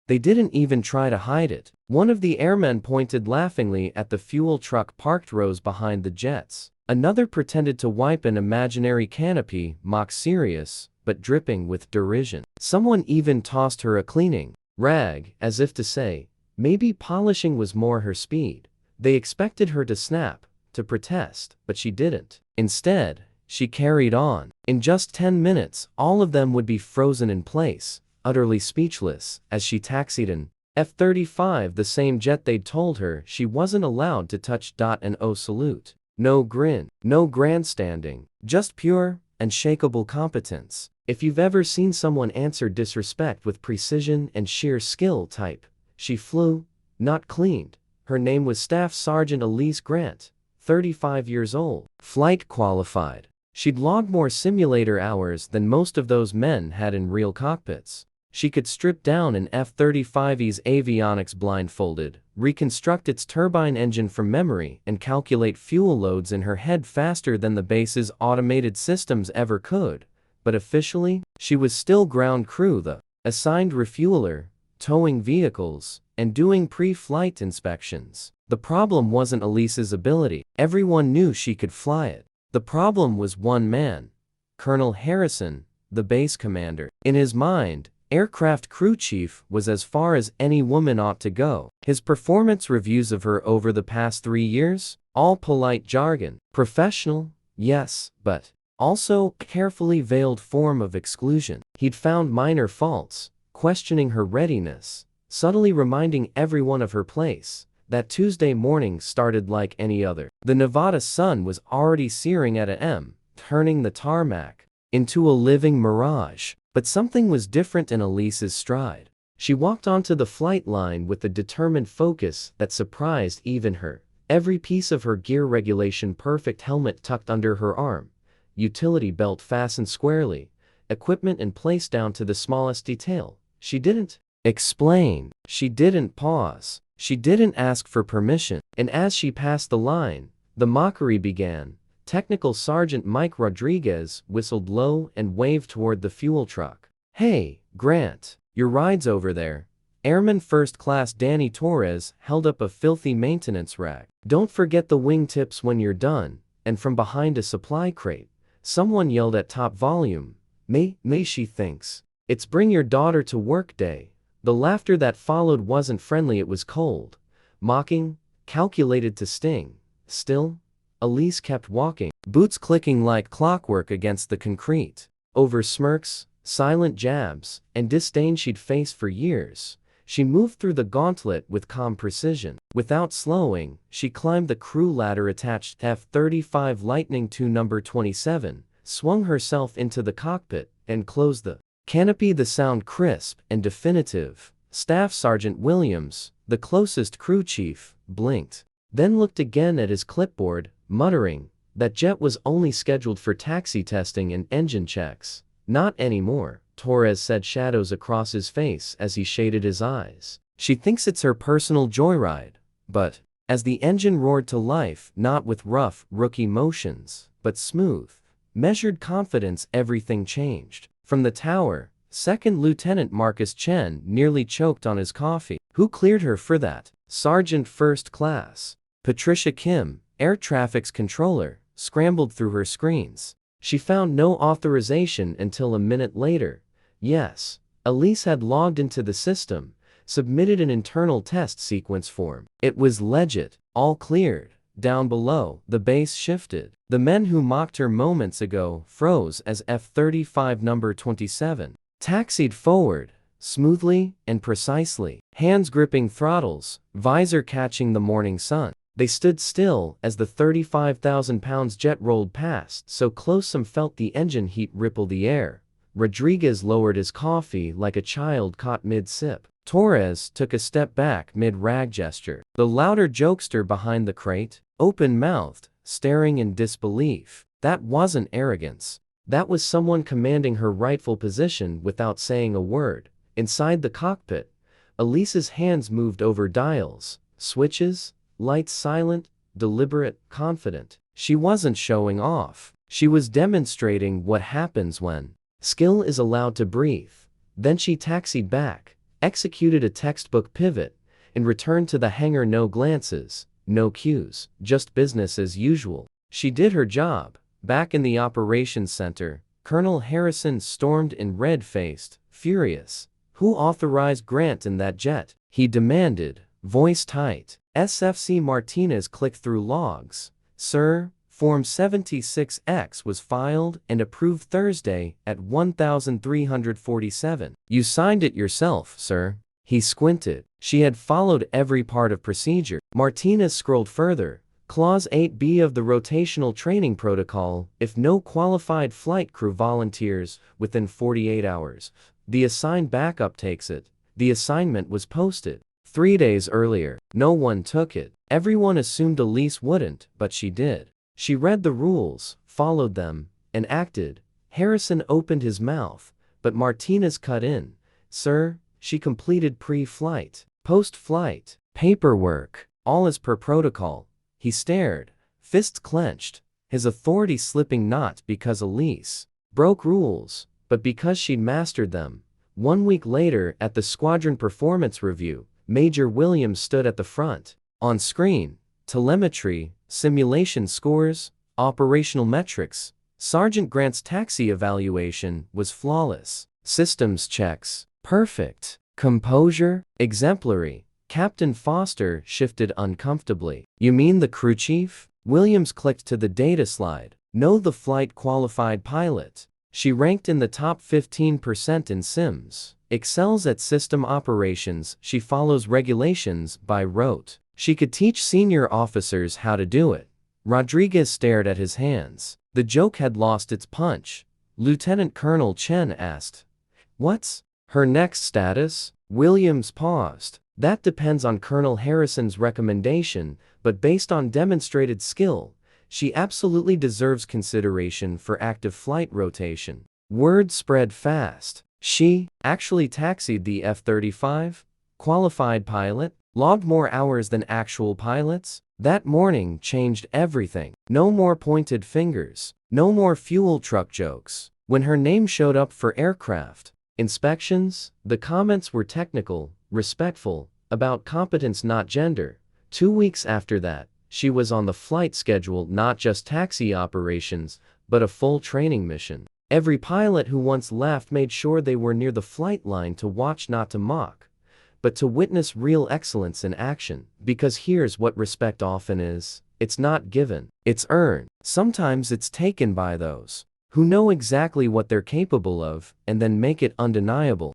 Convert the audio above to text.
They didn't even try to hide it. One of the airmen pointed laughingly at the fuel truck parked rows behind the jets. Another pretended to wipe an imaginary canopy, mock serious, but dripping with derision. Someone even tossed her a cleaning rag, as if to say, maybe polishing was more her speed. They expected her to snap, to protest, but she didn't. Instead, she carried on. In just 10 minutes, all of them would be frozen in place, utterly speechless, as she taxied an F-35, the same jet they'd told her she wasn't allowed to touch. And oh salute. No grin, no grandstanding, just pure, unshakable competence. If you've ever seen someone answer disrespect with precision and sheer skill type, she flew, not cleaned. Her name was Staff Sergeant Elise Grant, 35 years old, flight qualified. She'd logged more simulator hours than most of those men had in real cockpits. She could strip down an F-35's avionics blindfolded, reconstruct its turbine engine from memory, and calculate fuel loads in her head faster than the base's automated systems ever could. But officially, she was still ground crew, the assigned refueler, towing vehicles, and doing pre-flight inspections. The problem wasn't Elise's ability. Everyone knew she could fly it. The problem was one man, Colonel Harrison, the base commander. In his mind, aircraft crew chief was as far as any woman ought to go. His performance reviews of her over the past 3 years, all polite jargon. Professional, yes, but also a carefully veiled form of exclusion. He'd found minor faults, questioning her readiness, subtly reminding everyone of her place. That Tuesday morning started like any other. The Nevada sun was already searing at a.m., turning the tarmac into a living mirage. But something was different in Elise's stride. She walked onto the flight line with a determined focus that surprised even her. Every piece of her gear regulation perfect, helmet tucked under her arm, utility belt fastened squarely, equipment in place down to the smallest detail. She didn't explain. She didn't pause. She didn't ask for permission. And as she passed the line, the mockery began. Technical Sergeant Mike Rodriguez whistled low and waved toward the fuel truck. "Hey, Grant, your ride's over there." Airman First Class Danny Torres held up a filthy maintenance rag. "Don't forget the wingtips when you're done." And from behind a supply crate, someone yelled at top volume, May she thinks it's bring your daughter to work day." The laughter that followed wasn't friendly, it was cold, mocking, calculated to sting. Still, Elise kept walking, boots clicking like clockwork against the concrete. Over smirks, silent jabs, and disdain she'd faced for years, she moved through the gauntlet with calm precision. Without slowing, she climbed the crew ladder attached to F-35 Lightning II number 27, swung herself into the cockpit, and closed the canopy. The sound crisp and definitive. Staff Sergeant Williams, the closest crew chief, blinked, then looked again at his clipboard, muttering, "That jet was only scheduled for taxi testing and engine checks." "Not anymore," Torres said, shadows across his face as he shaded his eyes. "She thinks it's her personal joyride." But as the engine roared to life, not with rough, rookie motions, but smooth, measured confidence, everything changed. From the tower, Second Lieutenant Marcus Chen nearly choked on his coffee. "Who cleared her for that?" Sergeant First Class Patricia Kim, air traffic's controller, scrambled through her screens. She found no authorization until a minute later. Yes, Elise had logged into the system, submitted an internal test sequence form. It was legit, all cleared. Down below, the base shifted. The men who mocked her moments ago froze as F-35 number 27 taxied forward, smoothly and precisely, hands gripping throttles, visor catching the morning sun. They stood still as the 35,000-pound jet rolled past, so close some felt the engine heat ripple the air. Rodriguez lowered his coffee like a child caught mid-sip. Torres took a step back mid-rag gesture. The louder jokester behind the crate, open-mouthed, staring in disbelief. That wasn't arrogance. That was someone commanding her rightful position without saying a word. Inside the cockpit, Elise's hands moved over dials, switches, lights silent, deliberate, confident. She wasn't showing off. She was demonstrating what happens when skill is allowed to breathe. Then she taxied back, executed a textbook pivot, and returned to the hangar. No glances, no cues, just business as usual. She did her job. Back in the operations center, Colonel Harrison stormed in, red-faced, furious. "Who authorized Grant in that jet?" he demanded, voice tight. SFC Martinez clicked through logs. "Sir, Form 76X was filed and approved Thursday at 1347. You signed it yourself, sir." He squinted. She had followed every part of procedure. Martinez scrolled further. Clause 8B of the rotational training protocol: if no qualified flight crew volunteers within 48 hours, the assigned backup takes it. The assignment was posted 3 days earlier. No one took it. Everyone assumed Elise wouldn't, but she did. She read the rules, followed them, and acted. Harrison opened his mouth, but Martinez cut in. "Sir, she completed pre-flight, post-flight, paperwork, all as per protocol." He stared, fists clenched, his authority slipping, not because Elise broke rules, but because she'd mastered them. 1 week later, at the squadron performance review, Major Williams stood at the front. On screen, telemetry, simulation scores, operational metrics. Sergeant Grant's taxi evaluation was flawless. Systems checks, perfect. Composure, exemplary. Captain Foster shifted uncomfortably. "You mean the crew chief?" Williams clicked to the data slide. "No, the flight qualified pilot. She ranked in the top 15% in sims. Excels at system operations. She follows regulations by rote. She could teach senior officers how to do it." Rodriguez stared at his hands. The joke had lost its punch. Lieutenant Colonel Chen asked, "What's her next status?" Williams paused. "That depends on Colonel Harrison's recommendation, but based on demonstrated skill, she absolutely deserves consideration for active flight rotation." Word spread fast. She actually taxied the F-35? Qualified pilot? Logged more hours than actual pilots? That morning changed everything. No more pointed fingers. No more fuel truck jokes. When her name showed up for aircraft inspections, the comments were technical, respectful, about competence, not gender. 2 weeks after that, she was on the flight schedule, not just taxi operations, but a full training mission. Every pilot who once laughed made sure they were near the flight line to watch, not to mock, but to witness real excellence in action. Because here's what respect often is: it's not given, it's earned. Sometimes it's taken by those who know exactly what they're capable of and then make it undeniable.